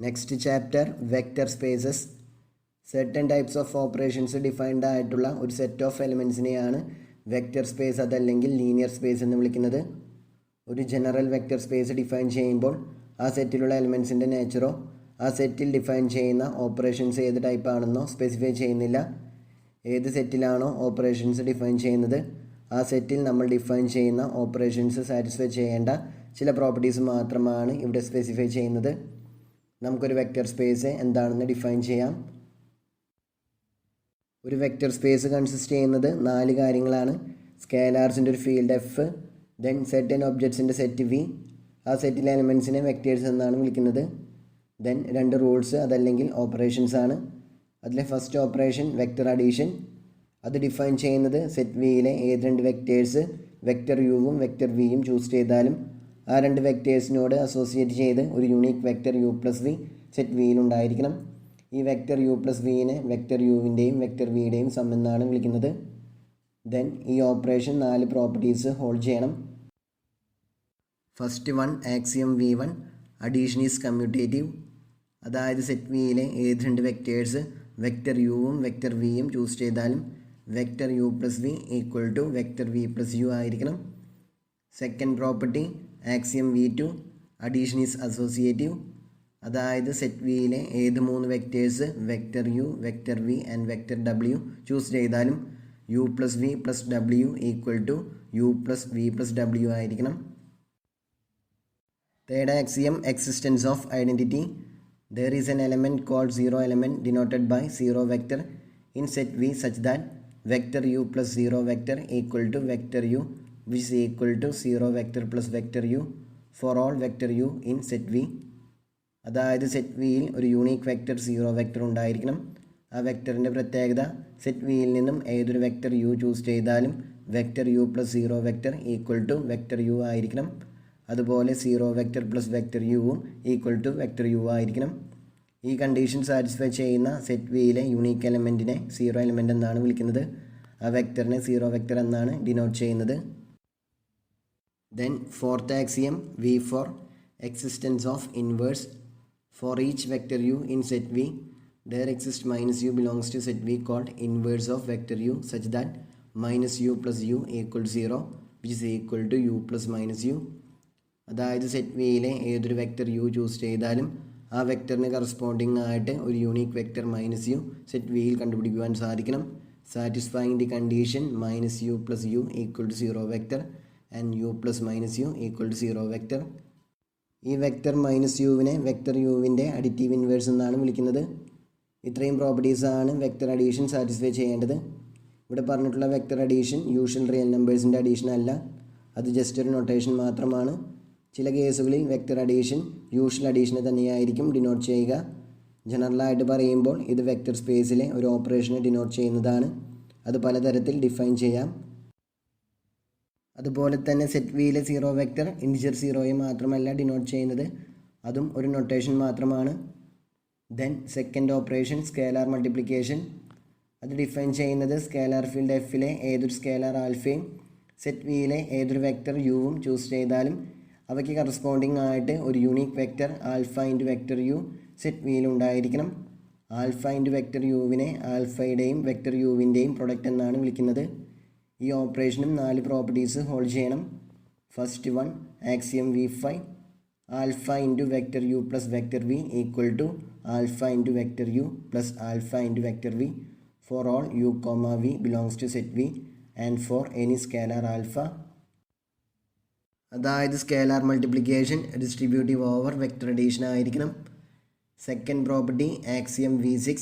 Next chapter vector spaces. Certain types of operations defined ആയിട്ടുള്ള ഒരു set of എലിമെൻസിനെയാണ് vector space അതല്ലെങ്കിൽ linear space എന്ന് വിളിക്കുന്നത്. ഒരു ജനറൽ വെക്റ്റർ സ്പേസ് ഡിഫൈൻ ചെയ്യുമ്പോൾ ആ സെറ്റിലുള്ള എലിമെൻസിൻ്റെ നേച്ചറോ ആ സെറ്റിൽ ഡിഫൈൻ ചെയ്യുന്ന ഓപ്പറേഷൻസ് ഏത് ടൈപ്പ് ആണെന്നോ സ്പെസിഫൈ ചെയ്യുന്നില്ല. ഏത് സെറ്റിലാണോ ഓപ്പറേഷൻസ് ഡിഫൈൻ ചെയ്യുന്നത് ആ സെറ്റിൽ നമ്മൾ ഡിഫൈൻ ചെയ്യുന്ന ഓപ്പറേഷൻസ് സാറ്റിസ്ഫൈ ചെയ്യേണ്ട ചില പ്രോപ്പർട്ടീസ് മാത്രമാണ് ഇവിടെ സ്പെസിഫൈ ചെയ്യുന്നത്. നമുക്കൊരു വെക്റ്റർ സ്പേസ് എന്താണെന്ന് ഡിഫൈൻ ചെയ്യാം. ഒരു വെക്റ്റർ സ്പേസ് കൺസിസ്റ്റ് ചെയ്യുന്നത് 4 കാര്യങ്ങളാണ്. സ്കേലാർസിൻ്റെ ഒരു ഫീൽഡ് എഫ്, ദെൻ സെർട്ടൻ ഒബ്ജക്ട്സിൻ്റെ സെറ്റ് വി, ആ സെറ്റിലെ എലിമെൻസിനെ വെക്റ്റേഴ്സ് എന്നാണ് വിളിക്കുന്നത്. ദെൻ 2 റൂൾസ് അതല്ലെങ്കിൽ ഓപ്പറേഷൻസ് ആണ്. അതിലെ ഫസ്റ്റ് ഓപ്പറേഷൻ വെക്റ്റർ അഡീഷൻ. അത് ഡിഫൈൻ ചെയ്യുന്നത് സെറ്റ് വിയിലെ ഏത് 2 വെക്റ്റേഴ്സ് വെക്റ്റർ യുവും വെക്റ്റർ വിയും ചൂസ് ചെയ്താലും ആ 2 വെക്റ്റേഴ്സിനോട് അസോസിയേറ്റ് ചെയ്ത് ഒരു unique vector U plus V set വിയിലുണ്ടായിരിക്കണം. ഈ വെക്റ്റർ യു പ്ലസ് വിനെ വെക്റ്റർ യുവിൻ്റെയും വെക്റ്റർ വിയുടെയും സം എന്നാണ് വിളിക്കുന്നത്. ദെൻ ഈ ഓപ്പറേഷൻ 4 പ്രോപ്പർട്ടീസ് ഹോൾഡ് ചെയ്യണം. First one axiom V1 addition is commutative. അതായത് സെറ്റ് വിയിലെ ഏത് 2 വെക്റ്റേഴ്സ് വെക്റ്റർ യുവും വെക്റ്റർ വിയും ചൂസ് ചെയ്താലും vector U plus V equal to vector V plus U ആയിരിക്കണം. Second property axiom V2 addition is associative. അതായത് set വിയിലെ ഏത് 3 vectors vector U vector V and vector W choose ചെയ്താലും U plus V plus W equal to U plus V plus W ആയിരിക്കണം. Third axiom existence of identity. There is an element called zero element denoted by zero vector in set V such that vector u plus zero vector equal to vector u which is equal to zero vector plus vector u for all vector u in set V. അതായത് set വിയിൽ ഒരു unique vector zero vector ഉണ്ടായിരിക്കണം. ആ വെക്റ്ററിൻ്റെ പ്രത്യേകത set വിയിൽ നിന്നും ഏതൊരു vector U choose ചെയ്താലും vector U plus zero vector equal to vector U ആയിരിക്കണം. അതുപോലെ സീറോ വെക്റ്റർ പ്ലസ് വെക്റ്റർ യുവും ഈക്വൽ ടു വെക്റ്റർ യു ആയിരിക്കണം. ഈ കണ്ടീഷൻ സാറ്റിസ്ഫൈ ചെയ്യുന്ന സെറ്റ് വിയിലെ യൂണീക്ക് എലമെൻറ്റിനെ സീറോ എലമെൻ്റ് എന്നാണ് വിളിക്കുന്നത്. ആ വെക്റ്ററിനെ സീറോ വെക്റ്റർ എന്നാണ് ഡിനോട്ട് ചെയ്യുന്നത്. Then fourth axiom V4 existence of inverse. For each vector u in set V, there exists minus u belongs to set V called inverse of vector u such that minus u plus u equals 0 which is equal to u plus minus u. അതായത് set വിയിലെ ഏതൊരു vector U choose ചെയ്താലും ആ വെക്റ്ററിന് corresponding ആയിട്ട് ഒരു unique vector minus U set വിയിൽ കണ്ടുപിടിക്കുവാൻ സാധിക്കണം. Satisfying the condition minus U plus U equal to zero vector and U plus minus U equal to zero vector. ഈ വെക്റ്റർ മൈനസ് യുവിനെ vector യുവിൻ്റെ അഡിറ്റീവ് ഇൻവേഴ്സ് എന്നാണ് വിളിക്കുന്നത്. ഇത്രയും പ്രോപ്പർട്ടീസാണ് വെക്റ്റർ അഡീഷൻ സാറ്റിസ്ഫൈ ചെയ്യേണ്ടത്. ഇവിടെ പറഞ്ഞിട്ടുള്ള വെക്റ്റർ അഡീഷൻ യൂഷ്വൽ റിയൽ നമ്പേഴ്സിൻ്റെ അഡീഷൻ അല്ല, അത് ജസ്റ്റ് ഒരു നൊട്ടേഷൻ മാത്രമാണ്. ചില കേസുകളിൽ വെക്റ്റർ അഡീഷൻ യൂഷ്വൽ അഡീഷനെ തന്നെയായിരിക്കും ഡിനോട്ട് ചെയ്യുക. ജനറലായിട്ട് പറയുമ്പോൾ ഇത് വെക്റ്റർ സ്പേസിലെ ഒരു ഓപ്പറേഷനെ ഡിനോട്ട് ചെയ്യുന്നതാണ്. അത് പലതരത്തിൽ ഡിഫൈൻ ചെയ്യാം. അതുപോലെ തന്നെ സെറ്റ് വിയിലെ സീറോ വെക്റ്റർ ഇൻറ്റിജർ സീറോയെ മാത്രമല്ല ഡിനോട്ട് ചെയ്യുന്നത്, അതും ഒരു നൊട്ടേഷൻ മാത്രമാണ്. Then second operation scalar multiplication. അത് ഡിഫൈൻ ചെയ്യുന്നത് സ്കേലാർ ഫീൽഡ് എഫിലെ ഏതൊരു സ്കേലാർ ആൽഫയും സെറ്റ് വിയിലെ ഏതൊരു വെക്റ്റർ യുവും ചൂസ് ചെയ്താലും അവയ്ക്ക് കറസ്പോണ്ടിങ് ആയിട്ട് ഒരു unique vector alpha into vector U set വിയിൽ ഉണ്ടായിരിക്കണം. ആൽഫ ഇൻറ്റു വെക്റ്റർ യുവിനെ ആൽഫയുടെയും വെക്റ്റർ യുവിൻ്റെയും പ്രൊഡക്റ്റ് എന്നാണ് വിളിക്കുന്നത്. ഈ ഓപ്പറേഷനും 4 പ്രോപ്പർട്ടീസ് ഹോൾഡ് ചെയ്യണം. First one axiom V5 alpha into vector U plus vector V equal to alpha into vector U plus alpha into vector V for all U comma V belongs to set V and for any scalar alpha. അതായത് scalar multiplication distributive over vector addition ആയിരിക്കണം. Second property axiom V6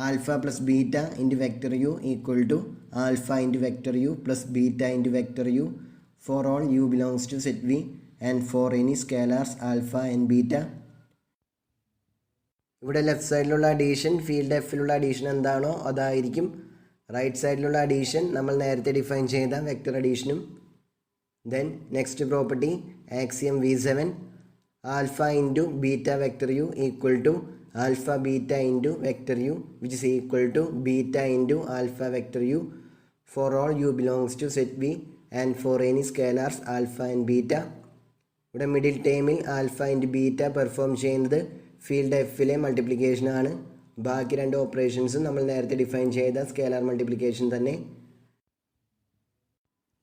alpha plus beta into vector U equal to alpha into vector U plus beta into vector U for all U belongs to set V and for any scalars alpha and beta. ഇവിടെ left സൈഡിലുള്ള addition field എഫിലുള്ള addition എന്താണോ അതായിരിക്കും. Right സൈഡിലുള്ള addition നമ്മൾ നേരത്തെ define ചെയ്ത vector അഡീഷനും. Then next property axiom V7 alpha into beta vector U equal to alpha beta into vector u which is equal to beta into alpha vector U for all U belongs to set V and for any scalars alpha and beta. ഇവിടെ middle ടേമിൽ alpha into beta perform ചെയ്യുന്നത് field എഫിലെ multiplication ആണ്. ബാക്കി രണ്ട് ഓപ്പറേഷൻസും നമ്മൾ നേരത്തെ ഡിഫൈൻ ചെയ്ത സ്കേലാർ മൾട്ടിപ്ലിക്കേഷൻ തന്നെ.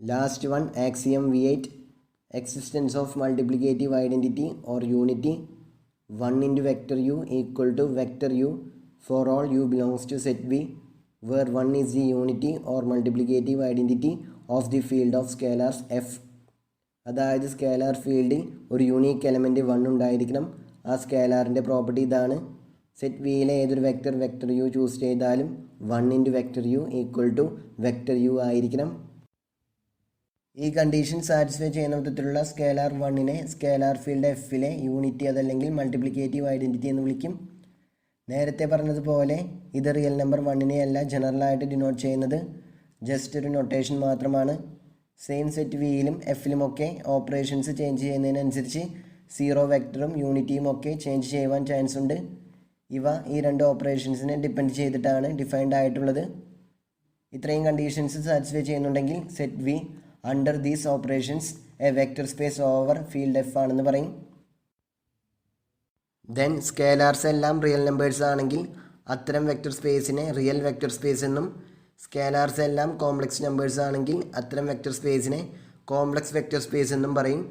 Last one axiom V8. Existence of multiplicative identity or unity 1 into vector u equal to vector u for all u belongs to set V, where 1 is the unity or multiplicative identity of the field of scalars f. അതായത് scalar ഫീൽഡിൽ ഒരു unique element 1 ഉണ്ടായിരിക്കണം. ആ സ്കേലാറിൻ്റെ property ഇതാണ്. Set വിയിലെ ഏതൊരു vector U choose ചെയ്താലും 1 into vector u equal to vector u ആയിരിക്കണം. ഈ കണ്ടീഷൻ സാറ്റിസ്ഫൈ ചെയ്യുന്ന വിധത്തിലുള്ള സ്കേലാർ 1നെ സ്കേലാർ ഫീൽഡ് എഫിലെ യൂണിറ്റി അതല്ലെങ്കിൽ മൾട്ടിപ്ലിക്കേറ്റീവ് ഐഡൻറ്റിറ്റി എന്ന് വിളിക്കും. നേരത്തെ പറഞ്ഞതുപോലെ ഇത് റിയൽ നമ്പർ 1നെ അല്ല ജനറലായിട്ട് ഡിനോട്ട് ചെയ്യുന്നത്, ജസ്റ്റ് ഒരു നൊട്ടേഷൻ മാത്രമാണ്. സെയിം സെറ്റ് വിയിലും എഫിലുമൊക്കെ ഓപ്പറേഷൻസ് ചേഞ്ച് ചെയ്യുന്നതിനനുസരിച്ച് സീറോ വെക്ടറും യൂണിറ്റിയും ഒക്കെ ചേഞ്ച് ചെയ്യുവാൻ ചാൻസ് ഉണ്ട്. ഇവ ഈ രണ്ട് ഓപ്പറേഷൻസിനെ ഡിപ്പെൻഡ് ചെയ്തിട്ടാണ് ഡിഫൈൻഡ് ആയിട്ടുള്ളത്. ഇത്രയും കണ്ടീഷൻസ് സാറ്റിസ്ഫൈ ചെയ്യുന്നുണ്ടെങ്കിൽ set V under these operations a vector space over field F ആണെന്ന് പറയും. ദെൻ സ്കേലാർസ് എല്ലാം റിയൽ നമ്പേഴ്സ് ആണെങ്കിൽ അത്തരം വെക്റ്റർ സ്പേസിനെ റിയൽ വെക്റ്റർ സ്പേസ് എന്നും, സ്കേലാർസ് എല്ലാം കോംപ്ലക്സ് നമ്പേഴ്സ് ആണെങ്കിൽ അത്തരം വെക്റ്റർ സ്പേസിനെ കോംപ്ലക്സ് വെക്റ്റർ സ്പേസ് എന്നും പറയും.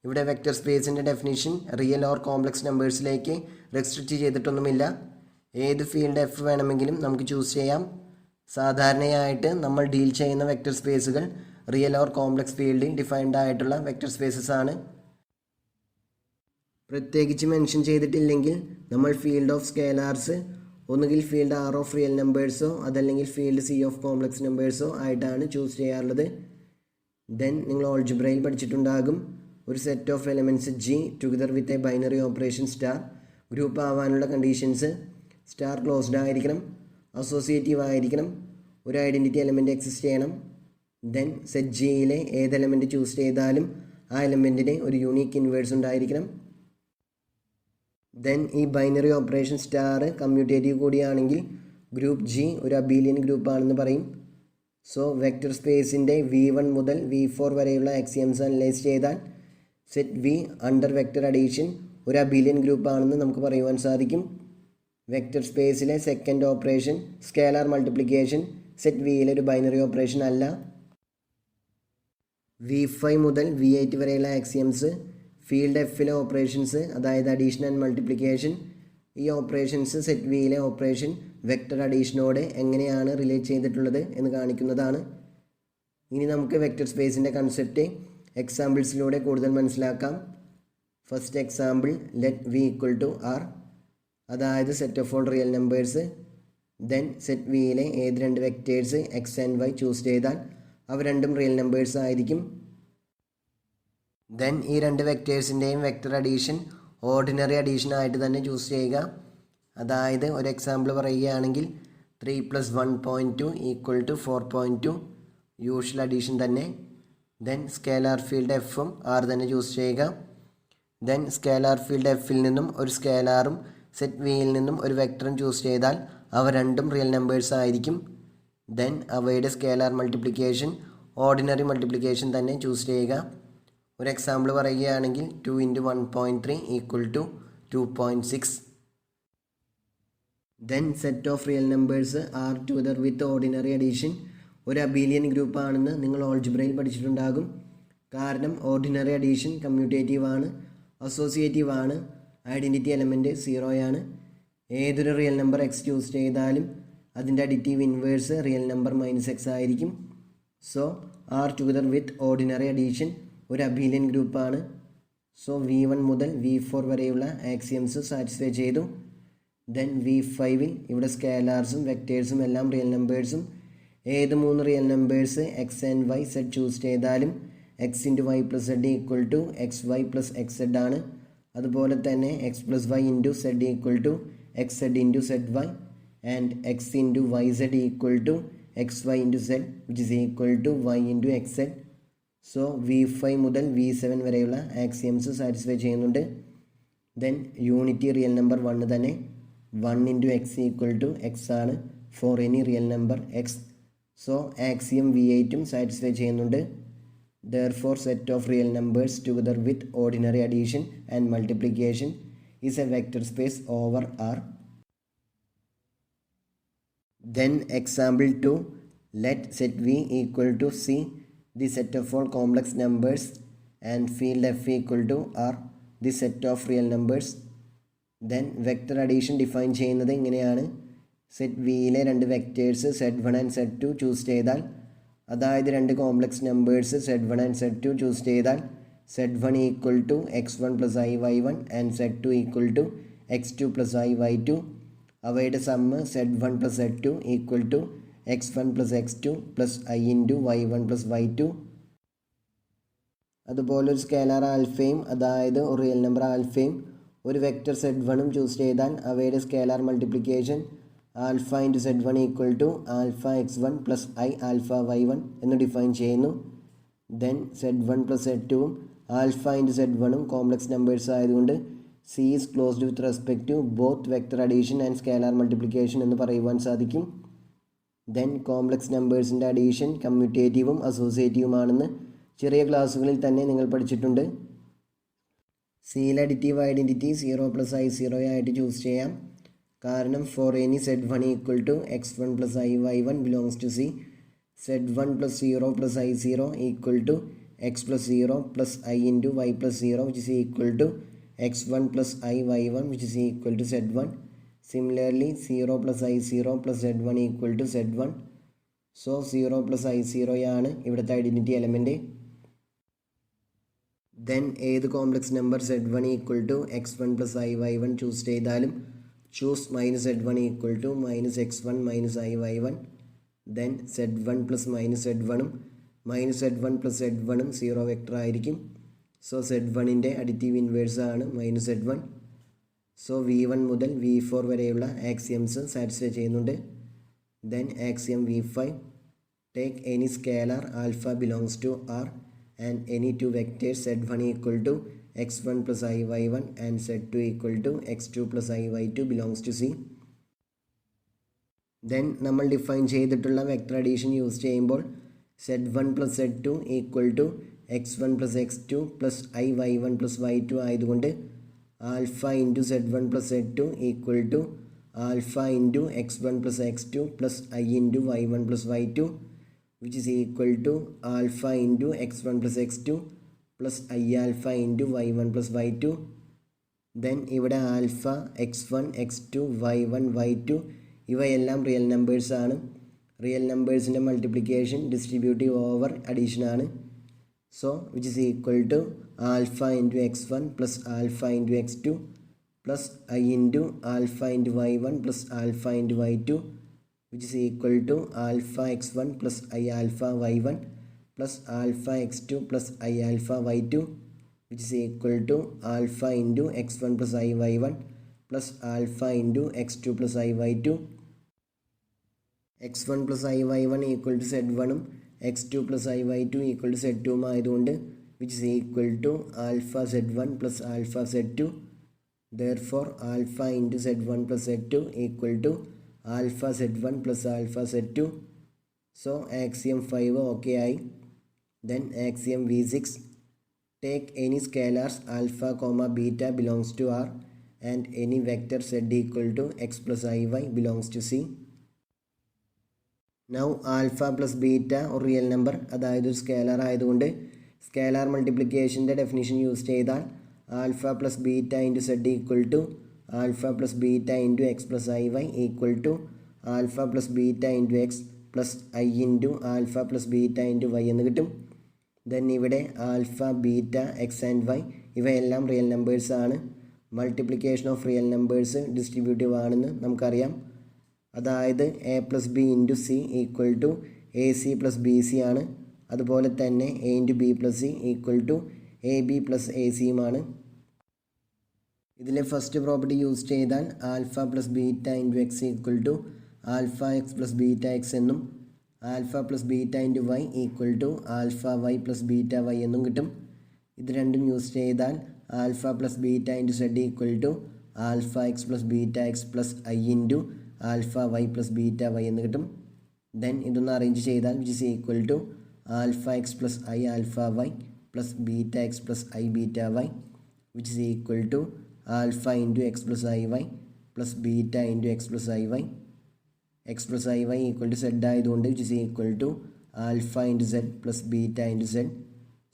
ഇവിടെ വെക്റ്റർ സ്പേസിൻ്റെ ഡെഫിനിഷൻ റിയൽ ഓർ കോംപ്ലക്സ് നമ്പേഴ്സിലേക്ക് റെസ്ട്രിക്റ്റ് ചെയ്തിട്ടൊന്നുമില്ല. ഏത് ഫീൽഡ് എഫ് വേണമെങ്കിലും നമുക്ക് ചൂസ് ചെയ്യാം. സാധാരണയായിട്ട് നമ്മൾ ഡീൽ ചെയ്യുന്ന വെക്റ്റർ സ്പേസുകൾ റിയൽ ഓർ കോംപ്ലക്സ് ഫീൽഡിൽ ഡിഫൈൻഡ് ആയിട്ടുള്ള വെക്റ്റർ സ്പേസസ് ആണ്. പ്രത്യേകിച്ച് മെൻഷൻ ചെയ്തിട്ടില്ലെങ്കിൽ നമ്മൾ ഫീൽഡ് ഓഫ് സ്കേലാർസ് ഒന്നുകിൽ ഫീൽഡ് ആർ ഓഫ് റിയൽ നമ്പേഴ്സോ അതല്ലെങ്കിൽ ഫീൽഡ് സി ഓഫ് കോംപ്ലക്സ് നമ്പേഴ്സോ ആയിട്ടാണ് ചൂസ് ചെയ്യാറുള്ളത്. ദെൻ നിങ്ങൾ ഓൾജിബ്രയിൽ പഠിച്ചിട്ടുണ്ടാകും ഒരു set of elements G together with a binary operation star group ആവാനുള്ള കണ്ടീഷൻസ് സ്റ്റാർ ക്ലോസ്ഡ് ആയിരിക്കണം, അസോസിയേറ്റീവ് ആയിരിക്കണം, ഒരു ഐഡൻറ്റിറ്റി എലമെൻറ്റ് എക്സിസ്റ്റ് ചെയ്യണം. ദെൻ സെറ്റ് ജിയിലെ ഏത് എലമെൻറ്റ് ചൂസ് ചെയ്താലും ആ എലമെൻറ്റിന് ഒരു യൂണീക്ക് ഇൻവേഴ്സ് ഉണ്ടായിരിക്കണം. ദെൻ ഈ ബൈനറി ഓപ്പറേഷൻ സ്റ്റാർ കമ്മ്യൂട്ടേറ്റീവ് കൂടിയാണെങ്കിൽ ഗ്രൂപ്പ് ജി ഒരു അബീലിയൻ ഗ്രൂപ്പ് ആണെന്ന് പറയും. സോ വെക്റ്റർ സ്പേസിൻ്റെ V1 മുതൽ V4 വരെയുള്ള ആക്സിയംസ് അനലൈസ് ചെയ്താൽ set V under vector addition ഒരു അബീലിയൻ ഗ്രൂപ്പ് ആണെന്ന് നമുക്ക് പറയുവാൻ സാധിക്കും. വെക്റ്റർ സ്പേസിലെ second operation scalar multiplication set വിയിലെ ഒരു ബൈനറി ഓപ്പറേഷൻ അല്ല. V5 മുതൽ V8 വരെയുള്ള ആക്സിയംസ് ഫീൽഡ് എഫിലെ ഓപ്പറേഷൻസ് അതായത് അഡീഷൻ ആൻഡ് മൾട്ടിപ്ലിക്കേഷൻ. ഈ ഓപ്പറേഷൻസ് സെറ്റ് വിയിലെ ഓപ്പറേഷൻ വെക്റ്റർ അഡീഷനോട് എങ്ങനെയാണ് റിലേറ്റ് ചെയ്തിട്ടുള്ളത് എന്ന് കാണിക്കുന്നതാണ്. ഇനി നമുക്ക് വെക്റ്റർ സ്പേസിൻ്റെ കൺസെപ്റ്റ് എക്സാമ്പിൾസിലൂടെ കൂടുതൽ മനസ്സിലാക്കാം. First example let V equal to R, അതായത് set of all real numbers. Then set വിയിലെ ഏത് രണ്ട് vectors X and Y choose ചെയ്താൽ അവ രണ്ടും റിയൽ നമ്പേഴ്സ് ആയിരിക്കും. ദെൻ ഈ രണ്ട് വെക്റ്റേഴ്സിൻ്റെയും വെക്റ്റർ അഡീഷൻ ഓർഡിനറി അഡീഷൻ ആയിട്ട് തന്നെ ചൂസ് ചെയ്യുക. അതായത് ഒരു എക്സാമ്പിൾ പറയുകയാണെങ്കിൽ 3 + 1.2 = 4.2 യൂഷ്വൽ അഡീഷൻ തന്നെ. ദെൻ സ്കേലാർ ഫീൽഡ് എഫും ആർ തന്നെ ചൂസ് ചെയ്യുക. ദെൻ സ്കേലാർ ഫീൽഡ് എഫിൽ നിന്നും ഒരു സ്കേലാറും സെറ്റ് വിയിൽ നിന്നും ഒരു വെക്ടറും ചൂസ് ചെയ്താൽ അവ രണ്ടും റിയൽ നമ്പേഴ്സ് ആയിരിക്കും. ദെൻ അവയുടെ സ്കേലാർ മൾട്ടിപ്ലിക്കേഷൻ ഓർഡിനറി മൾട്ടിപ്ലിക്കേഷൻ തന്നെ ചൂസ് ചെയ്യുക. ഒരു എക്സാമ്പിൾ പറയുകയാണെങ്കിൽ 2 × 1.3 = 2.6. Then set of real numbers R together with ordinary addition ഒരു അബീലിയൻ ഗ്രൂപ്പ് ആണെന്ന് നിങ്ങൾ ഓൾജിബ്രയിൽ പഠിച്ചിട്ടുണ്ടാകും. കാരണം ഓർഡിനറി അഡീഷൻ കമ്മ്യൂട്ടേറ്റീവ് ആണ്, അസോസിയേറ്റീവ് ആണ്, ഐഡൻറ്റിറ്റി എലമെൻറ്റ് 0 ആണ്. ഏതൊരു റിയൽ നമ്പർ എക്സ് ചൂസ് ചെയ്താലും അതിൻ്റെ additive inverse real number -x ആയിരിക്കും. So R together with ordinary addition ഒരു അബീലിയൻ ഗ്രൂപ്പാണ്. സോ V1 മുതൽ V4 വരെയുള്ള ആക്സിയംസ് സാറ്റിസ്ഫൈ ചെയ്തു. ദെൻ V5ൽ ഇവിടെ സ്കേലാർസും വെക്റ്റേഴ്സും എല്ലാം റിയൽ നമ്പേഴ്സും. ഏത് 3 real numbers x and y set choose ചെയ്താലും x × y + z = xy + xz ആണ്. അതുപോലെ തന്നെ x + y × z = xz × zy and x × yz = xy × z which is equal to y × xz. So V5 മുതൽ V7 വരെയുള്ള axioms satisfy ചെയ്യുന്നുണ്ട്. Then unity real number 1 തന്നെ. 1 × x = x ആണ് for any real number x. So axiom V8ഉം satisfy ചെയ്യുന്നുണ്ട്. Therefore set of real numbers together with ordinary addition and multiplication is a vector space over R. Then example 2, let set V equal to C, the set of all complex numbers, and field F equal to R, the set of real numbers. Then vector addition define ചെയ്യുന്നത് ഇങ്ങനെയാണ്. Set വിയിലെ രണ്ട് vectors Z1 and Z2 choose ചെയ്താൽ, അതായത് രണ്ട് complex numbers Z1 and Z2 choose ചെയ്താൽ Z1 equal to X1 plus IY1 and Z2 equal to X2 plus IY2. അവയുടെ sum Z1 plus Z2 equal to X1 plus X2 plus I into Y1 plus Y2. അതുപോലെ ഒരു scalar ആൽഫയും, അതായത് ഒരു real number ആൽഫയും ഒരു vector Z1 choose ചെയ്താൽ അവയുടെ scalar multiplication alpha into Z1 equal to alpha X1 plus I alpha Y1 എന്ന് define ചെയ്യുന്നു. Then Z1 plus Z2ഉം ആൽഫ ഇൻറ്റു Z1ഉം കോംപ്ലക്സ് നമ്പേഴ്സ് ആയതുകൊണ്ട് C is closed with respect to both vector addition and scalar multiplication എന്ന് പറയുവാൻ സാധിക്കും. ദെൻ complex നമ്പേഴ്സിൻ്റെ അഡീഷൻ കമ്മ്യൂട്ടേറ്റീവും അസോസിയേറ്റീവുമാണെന്ന് ചെറിയ ക്ലാസ്സുകളിൽ തന്നെ നിങ്ങൾ പഠിച്ചിട്ടുണ്ട്. സിയിലെ അഡിറ്റീവ് ഐഡൻറ്റിറ്റി 0 പ്ലസ് I0 ആയിട്ട് ചൂസ് ചെയ്യാം. കാരണം for any Z1 equal to X1 plus IY1 belongs to C, Z1 plus 0 plus I0 equal to X plus 0 plus I into Y plus 0 which is equal to X1 plus IY1 which is equal to Z1. Similarly 0 plus I0 plus Z1 equal to Z1. So 0 plus I0 ആണ് ഇവിടുത്തെ identity element. Then ഏത് complex number Z1 equal to X1 plus IY1 choose ചെയ്താലും choose minus Z1 equal to minus X1 minus IY1. Then Z1 plus minus Z1ഉം minus Z1 plus Z1ഉം 0 vector ആയിരിക്കും. So Z1ൻ്റെ additive inverse ആണ് minus Z1. So V1 മുതൽ V4 വരെയുള്ള axioms satisfy ചെയ്യുന്നുണ്ട്. Then axiom V5, take any scalar alpha belongs to R and any two vectors Z1 equal to X1 plus IY1 and Z2 equal to X2 plus IY2 belongs to C. Then നമ്മൾ define ചെയ്തിട്ടുള്ള vector addition use ചെയ്യുമ്പോൾ Z1 plus Z2 equal to X1 plus X2 plus IY1 plus Y2 ആയതുകൊണ്ട് alpha into Z1 plus Z2 equal to alpha into X1 plus X2 plus I into Y1 plus Y2 which is equal to alpha into X1 plus X2 plus I alpha into Y1 plus Y2. Then ഇവിടെ alpha X1 X2 Y1 Y2 ഇവയെല്ലാം real numbers ആണ്. Real നമ്പേഴ്സിൻ്റെ multiplication distributive over addition ആണ്. So which is equal to alpha into X1 plus alpha into X2 plus I into alpha into Y1 plus alpha into Y2 which is equal to alpha X1 plus I alpha Y1 plus alpha X2 plus I alpha Y2 which is equal to alpha into X1 plus I Y1 plus alpha into X2 plus I Y2. X1 plus I Y1 equal to Z1 ഉം X2 plus I Y2 equal to Z2 ഉം ആയതുകൊണ്ട് which is equal to alpha Z1 plus alpha Z2. Therefore alpha into Z1 plus Z2 equal to alpha Z1 plus alpha Z2. So axiom 5 okay ആയി. Then axiom V6, take any scalars alpha comma beta belongs to R and any vector Z equal to X plus IY belongs to C. Now alpha plus beta ഒരു real number, അതായത് ഒരു scalar ആയതുകൊണ്ട് scalar മൾട്ടിപ്ലിക്കേഷൻ്റെ definition use ചെയ്താൽ alpha plus beta into Z equal to alpha plus beta into X plus IY equal to alpha plus beta into X plus I into alpha plus beta into Y എന്ന് കിട്ടും. Then ഇവിടെ alpha beta X and Y ഇവയെല്ലാം real numbers ആണ്. Multiplication of real numbers distributive ആണെന്ന് നമുക്കറിയാം. അതായത് A plus B into C equal to AC plus BC ആണ്. അതുപോലെ തന്നെ A into B plus C equal to AB plus ACയുമാണ്. ഇതിലെ ഫസ്റ്റ് പ്രോപ്പർട്ടി യൂസ് ചെയ്താൽ alpha plus beta into X equal to alpha X plus beta X എന്നും alpha plus beta into Y equal to alpha Y plus beta Y എന്നും കിട്ടും. ഇത് രണ്ടും use ചെയ്താൽ alpha plus beta into Z equal to alpha X plus beta X plus I into alpha Y plus beta Y എന്ന് കിട്ടും. Then ഇതൊന്ന് arrange ചെയ്താൽ which is equal to alpha X plus I alpha Y plus beta X plus I beta Y which is equal to alpha into X plus I Y plus beta into X plus I Y. X plus I Y equal to Z ആയതുകൊണ്ട് which is equal to alpha into Z plus beta into Z.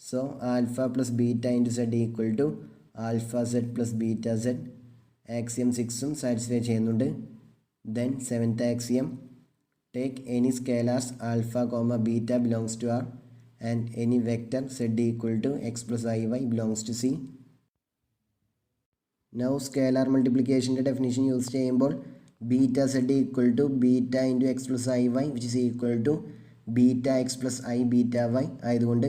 So alpha plus beta into Z equal to alpha Z plus beta Z. Axiom 6ഉം satisfy ചെയ്യുന്നുണ്ട്. Then 7th ആക്സിയം, take any scalars alpha comma beta belongs to R and any vector z equal to x plus iy belongs to C. Now scalar multiplication definition use ചെയ്യുമ്പോൾ beta z equal to beta into x plus iy which is equal to beta x plus I beta y ആയതുകൊണ്ട്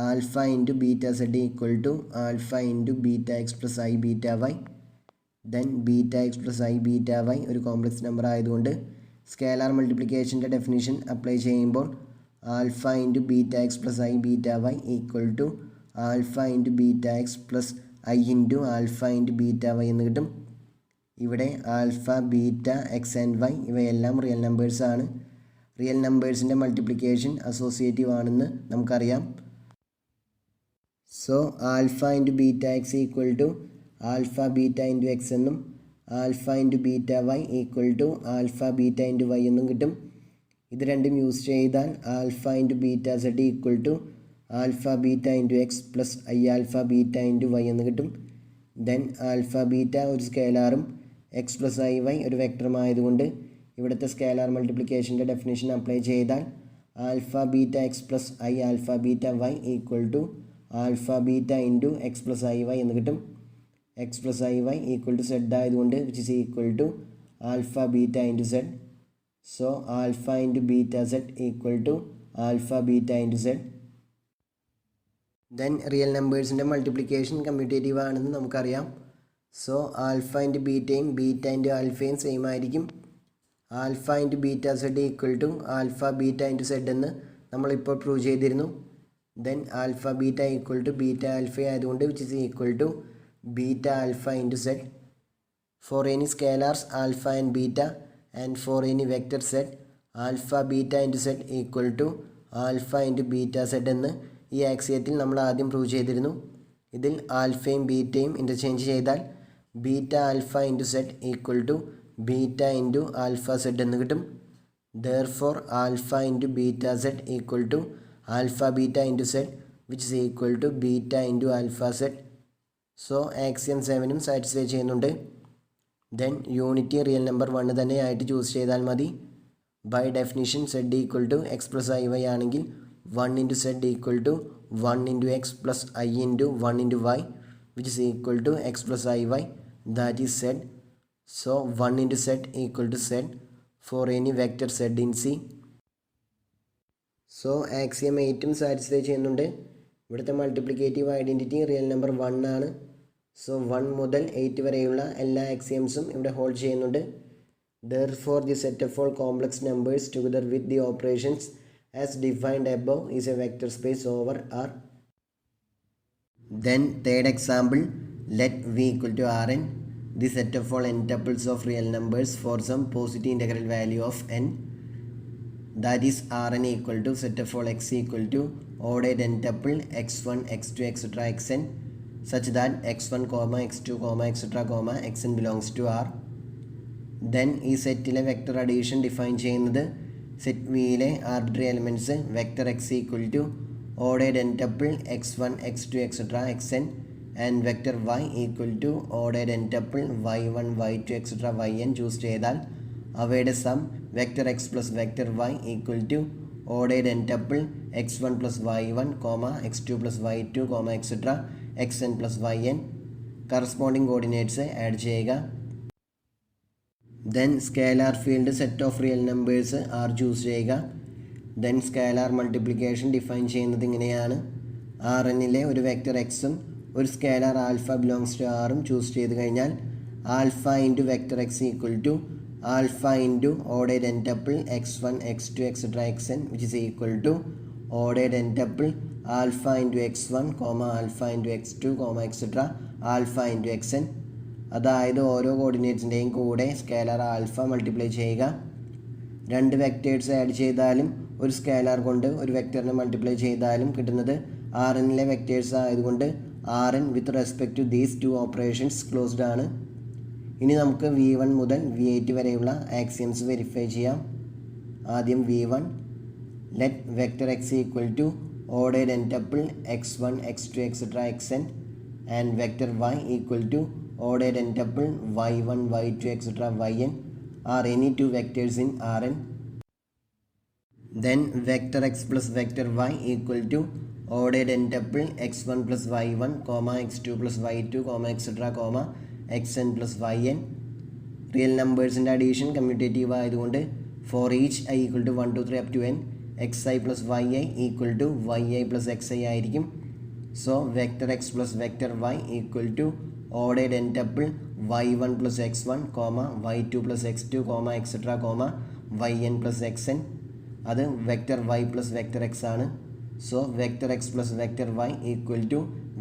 alpha into beta z equal to alpha into beta x plus I beta y. Then beta x plus I beta y ഒരു complex number ആയതുകൊണ്ട് scalar മൾട്ടിപ്ലിക്കേഷൻ്റെ definition apply ചെയ്യുമ്പോൾ alpha into beta X plus I beta Y equal to alpha into beta X plus I into alpha into beta Y എന്ന് കിട്ടും. ഇവിടെ alpha beta X and Y ഇവയെല്ലാം real നമ്പേഴ്സാണ്. Real നമ്പേഴ്സിൻ്റെ multiplication associative ആണെന്ന് നമുക്കറിയാം. So alpha into beta X equal to alpha beta into X എന്നും alpha into beta Y equal to alpha beta into y എന്നും കിട്ടും. ഇത് രണ്ടും യൂസ് ചെയ്താൽ alpha into beta z equal to alpha beta into X plus i alpha beta into y എന്ന് കിട്ടും. Then alpha beta ഒരു സ്കേലാറും എക്സ് പ്ലസ് ഐ വൈ ഒരു വെക്ടറും ആയതുകൊണ്ട് ഇവിടുത്തെ സ്കേലാർ മൾട്ടിപ്ലിക്കേഷൻ്റെ ഡെഫിനിഷൻ അപ്ലൈ ചെയ്താൽ alpha beta X plus i alpha beta Y equal to alpha beta into X plus I y എന്ന് കിട്ടും. X plus I Y equal to Z ആയതുകൊണ്ട് which is equal to alpha beta into Z. So alpha into beta z equal to alpha beta into z. Then real നമ്പേഴ്സിൻ്റെ multiplication commutative ആണെന്ന് നമുക്കറിയാം. So alpha into ബീറ്റയും beta into ആൽഫയും same ആയിരിക്കും. Alpha into beta z equal to alpha beta into z എന്ന് നമ്മളിപ്പോൾ prove ചെയ്തിരുന്നു. Then alpha beta equal to beta alpha ആയതുകൊണ്ട് which is equal to beta alpha into z. For any scalars alpha and beta and for any vector z alpha beta into z equal to alpha into beta z എന്ന് ഈ ആക്സിയത്തിൽ നമ്മൾ ആദ്യം prove ചെയ്തിരുന്നു. ഇതിൽ ആൽഫയും ബീറ്റയും interchange ചെയ്താൽ beta alpha into Z equal to beta into alpha z എന്ന് കിട്ടും. Therefore alpha into beta z equal to alpha beta into z which is equal to beta into alpha z. So axiom 7ഉം satisfy ചെയ്യുന്നുണ്ട്. Then unity real number 1 തന്നെ ആയിട്ട് choose ചെയ്താൽ മതി. By definition z equal to x plus I y ആണെങ്കിൽ 1 into Z equal to 1 into X plus I into 1 into y which is equal to x plus I y that is z. So 1 into Z equal to z for any vector z in C. So axiom 8ഉം satisfy ചെയ്യുന്നുണ്ട്. ഇവിടുത്തെ multiplicative identity real number 1 ആണ്. So 1 മുതൽ 8 വരെയുള്ള എല്ലാ ആക്സിയംസും ഇവിടെ hold ചെയ്യുന്നുണ്ട്. Therefore the set of all complex numbers together with the operations as defined above is a vector space over R. Then third example, let V equal to Rn, the set of all n tuples of real numbers for some positive integral value of n, that is Rn equal to set of all x equal to ordered n tuple x1 x2 etc xn such that x1 comma x2 comma etc comma xn belongs to R. Then ഈ സെറ്റിലെ vector addition define ചെയ്യുന്നത് set വിയിലെ arbitrary elements vector x equal to ordered n tuple x1 x2 etcetera xn and vector y equal to ordered n tuple y1 y2 etcetera yn choose ചെയ്താൽ അവയുടെ sum vector x plus vector y equal to ordered n tuple x1 plus y1 comma x2 plus y2 comma etcetera xn plus yn corresponding coordinates add ചെയ്യുക. Then scalar field set of real numbers R choose ചെയ്യുക. Then scalar multiplication define ചെയ്യുന്നത് ഇങ്ങനെയാണ്. R എന്നിലെ ഒരു vector എക്സും ഒരു scalar alpha belongs to ആറും choose ചെയ്ത് കഴിഞ്ഞാൽ alpha into vector x equal to alpha into ordered n tuple x1 x2 etcetera xn which is equal to ordered n tuple alpha into x1 comma alpha into x2 comma etcetera alpha into xn. അതായത് ഓരോ കോർഡിനേറ്റ്സിൻ്റെയും കൂടെ scalar alpha multiply ചെയ്യുക. രണ്ട് vectors add ചെയ്താലും ഒരു scalar കൊണ്ട് ഒരു വെക്റ്ററിനെ multiply ചെയ്താലും കിട്ടുന്നത് ആർ എന്നിലെ വെക്റ്റേഴ്സ് ആയതുകൊണ്ട് Rn with respect to these two operations closed ആണ്. ഇനി നമുക്ക് V1 മുതൽ V8 വരെയുള്ള ആക്സിയംസ് വെരിഫൈ ചെയ്യാം. ആദ്യം V1 let vector x equal to ordered n tuple x1 x2 etc xn and vector y equal to ordered n tuple y1 y2 etc yn are any two vectors in Rn. Then vector x plus vector y equal to ordered n tuple x1 plus y1 comma x2 plus y2 comma etc comma xn plus yn. Real numbers in addition commutative ആയതുകൊണ്ട് for each I equal to 1 2 3 up to n xi plus yi equal to yi plus xi ആയിരിക്കും. So vector x plus vector y equal to ordered n tuple y1 plus x1 comma y2 plus x2 comma etc comma yn plus xn. അത് vector y plus vector x ആണ്. So vector x plus vector y equal to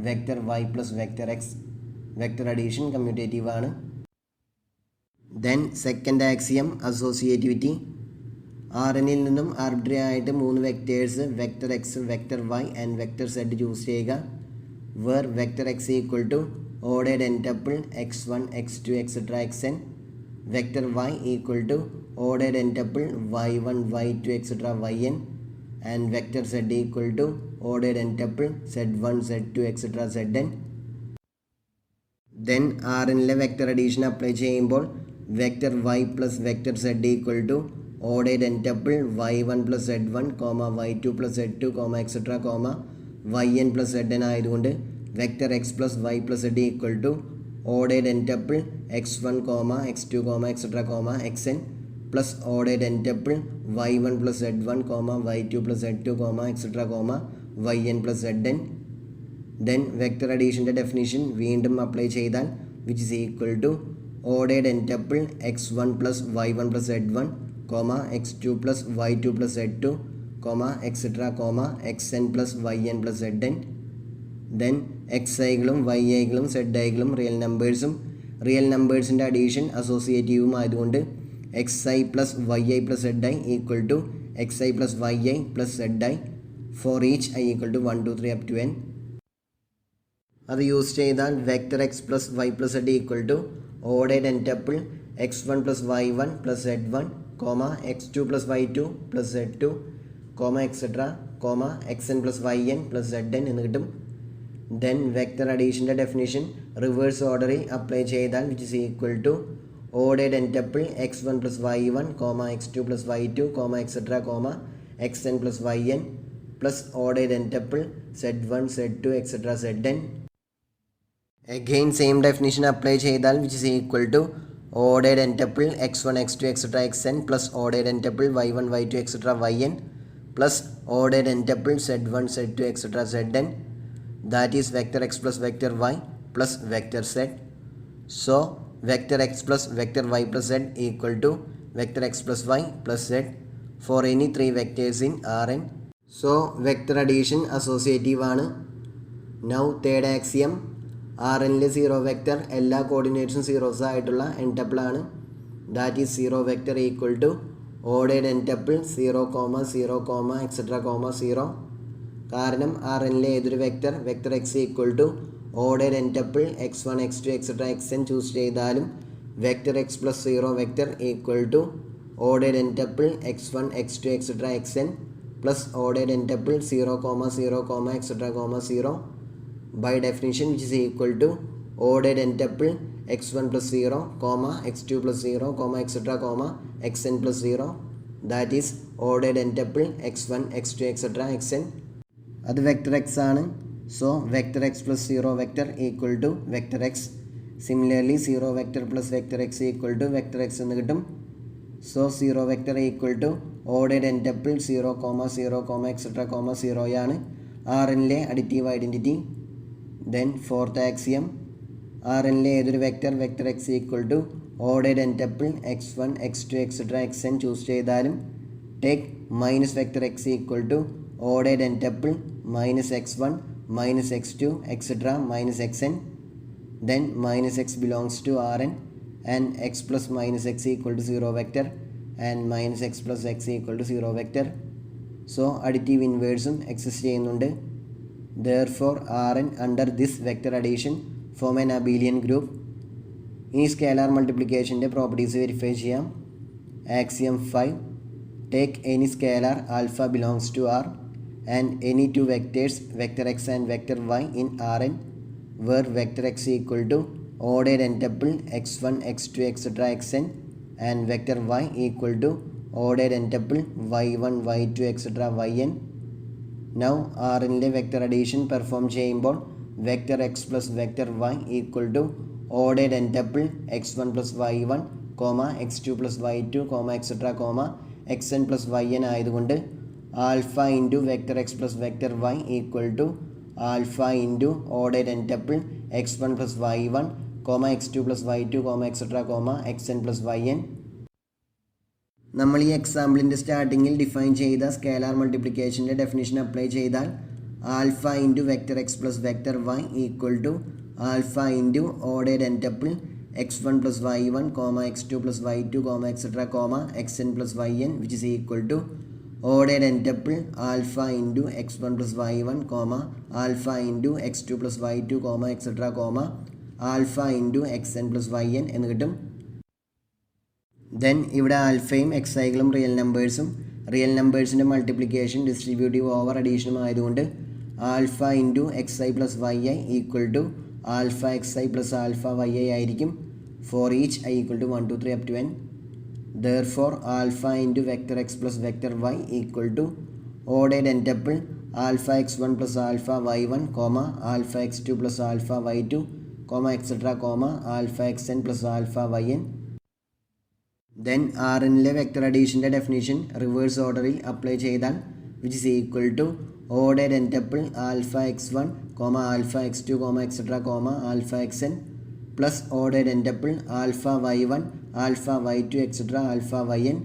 vector y plus vector x. Vector addition commutative ആണ്. Then second axiom associativity. Rnൽ നിന്നും arbitrary ആയിട്ട് 3 vectors vector x vector y and vector z choose ചെയ്യുക. Where vector x equal to ordered n tuple x1 x2 etc xn. Vector y equal to ordered n tuple y1 y2 etc yn and vector z equal to ordered n tuple z1 z2 etc zn. Then Rnലെ vector addition apply ചെയ്യുമ്പോൾ vector y plus vector z equal to ordered n tuple y1 plus z1 y2 plus z2 etc yn plus zn ആയതുകൊണ്ട് vector x plus y plus z equal to ordered n tuple x1 x2 etc xn plus ordered n tuple y1 plus z1 y2 plus z2 etc yn plus zn. Then vector addition definition വീണ്ടും apply ചെയ്താൽ which is equal to ordered n tuple x1 plus y1 plus z1 x2 plus y2 plus z2 etc xn plus yn plus zn. Then xiകളും yiകളും ziകളും real നമ്പേഴ്സും real നമ്പേഴ്സിൻ്റെ addition അസോസിയേറ്റീവും ആയതുകൊണ്ട് xi plus yi plus zi equal to xi plus yi plus zi for each I equal to 1 2 3 up to n. അത് use ചെയ്താൽ vector x plus y plus z equal to ordered n tuple x1 plus y1 plus z1 x2 plus y2 plus z2 etc xn plus yn plus zn എന്ന് കിട്ടും. Then vector അഡീഷൻ്റെ definition reverse ഓർഡറിൽ apply ചെയ്താൽ which is equal to ordered n tuple x1 plus y1 x2 plus y2 etc xn plus yn plus ordered n tuple z1 z2 etc zn. Again same definition apply ചെയ്താൽ which is equal to ordered n tuple x1 x2 etc xn plus ordered n tuple y1 y2 etc yn plus ordered n tuple z1 z2 etc zn. That is vector x plus vector y plus vector z. So vector x plus vector y plus z equal to vector x plus y plus z for any three vectors in Rn. So vector addition associative ആണ്. Now third axiom. Rnലെ zero vector എല്ലാ കോർഡിനേറ്റ്സും zeros ആയിട്ടുള്ള n tuple ആണ്. That is zero vector equal to ordered n tuple 0 0 etc 0. കാരണം Rnലെ ഏതൊരു vector vector x equal to ordered n tuple x1 x2 etc xn ചൂസ് ചെയ്താലും vector x plus 0 vector equal to ordered n tuple x1 x2 etc xn plus ordered n tuple 0 0 etc 0 by definition which is equal to ordered n tuple x1 plus 0 x2 plus 0 etc xn plus 0. That is ordered n tuple x1 x2 etc xn. അത് vector x ആണ്. So vector x plus 0 vector equal to vector x. Similarly 0 vector plus vector x equal to vector x എന്ന് കിട്ടും. So 0 vector equal to ordered n tuple 0 0 etc 0 ആണ് Rnലെ additive identity. Then fourth axiom. Rnലെ ഏതൊരു vector vector x equal to ordered n tuple x1 x2 etc xn ചൂസ് ചെയ്താലും take minus vector x equal to ordered n tuple minus x1 minus x2 etc minus xn. Then minus x belongs to Rn and x plus minus x equal to 0 vector and minus x plus x equal to 0 vector. So additive inverse exist ചെയ്യുന്നുണ്ട്. Therefore Rn under this vector addition form an abelian group. ഇനി scalar മൾട്ടിപ്ലിക്കേഷൻ്റെ properties verify ചെയ്യാം. Axiom 5, take any scalar alpha belongs to R and any two vectors vector x and vector y in Rn where vector x equal to ordered n tuple x1 x2 etc xn and vector y equal to ordered n tuple y1 y2 etc yn. Now Rnലെ vector addition perform ചെയ്യുമ്പോൾ vector x plus vector y equal to ordered n tuple x1 plus y1 x2 plus y2 etcetera xn plus yn ആയതുകൊണ്ട് alpha into vector x plus vector y equal to alpha into ordered n tuple x1 plus y1 x2 plus y2 etcetera xn plus yn. നമ്മൾ ഈ എക്സാമ്പിളിൻ്റെ സ്റ്റാർട്ടിങ്ങിൽ define ചെയ്ത scalar മൾട്ടിപ്ലിക്കേഷൻ്റെ definition apply ചെയ്താൽ alpha into vector x plus vector y equal to alpha into ordered n tuple x1 plus y1 x2 plus y2 etcetera xn plus yn which is equal to ordered n tuple alpha into x1 plus y1 alpha into x2 plus y2 etcetera alpha into xn plus yn എന്ന് കിട്ടും. Then ഇവിടെ ആൽഫയും എക്സൈകളും real നമ്പേഴ്സിൻ്റെ multiplication distributive over അഡീഷനും ആയതുകൊണ്ട് alpha into x i plus y i equal to alpha x i plus alpha Y I ആയിരിക്കും for each i equal to 1 2 3 up to n. Therefore alpha into vector x plus vector y equal to ordered n tuple alpha x1 plus alpha y1 alpha x2 plus alpha y2 etc alpha xn plus alpha yn. Then Rnലെ vector അഡീഷൻ്റെ definition reverse ഓർഡറിൽ apply ചെയ്താൽ which is equal to ordered n tuple alpha x1 alpha x2 etcetera alpha xn plus ordered n tuple alpha y1 alpha y2 etcetera alpha yn.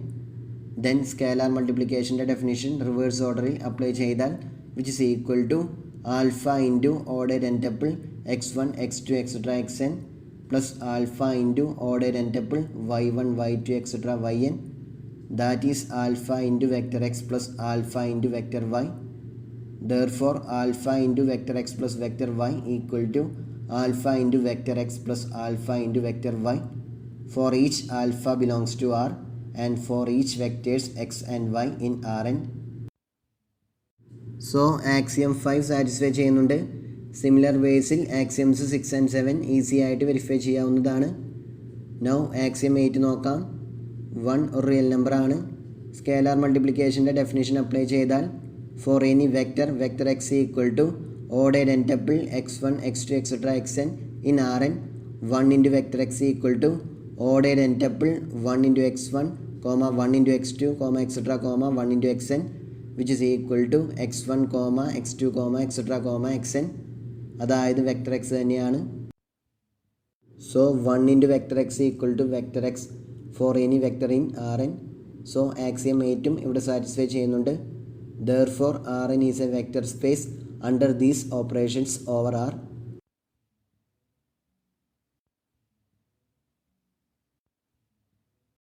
Then scalar മൾട്ടിപ്ലിക്കേഷൻ്റെ definition reverse ഓർഡറിൽ apply ചെയ്താൽ which is equal to alpha into ordered n tuple x1 x2 etcetera xn plus alpha into ordered n tuple y1 y2 etc yn, that is alpha into vector x plus alpha into vector y. Therefore alpha into vector x plus vector y equal to alpha into vector x plus alpha into vector y for each alpha belongs to R and for each vectors x and y in Rn. So axiom 5 satisfy ചെയ്യുന്നുണ്ട്. Similar വേസിൽ axioms 6 and 7 easy ആയിട്ട് verify ചെയ്യാവുന്നതാണ്. Now axiom 8 നോക്കാം. 1 ഒരു real നമ്പറാണ്. Scalar മൾട്ടിപ്ലിക്കേഷൻ്റെ definition apply ചെയ്താൽ for any vector x equal to ordered n tuple x1 x2 etcetera xn in Rn 1 into vector x equal to ordered n tuple 1 into x1 1 into x2 etcetera 1 into xn which is equal to x1 x2 etcetera xn. അതായത് vector x തന്നെയാണ്. So 1 into vector x equal to vector x for any vector in Rn. So axiom 8ഉം ഇവിടെ satisfy ചെയ്യുന്നുണ്ട്. Therefore Rn is a vector space under these operations over R.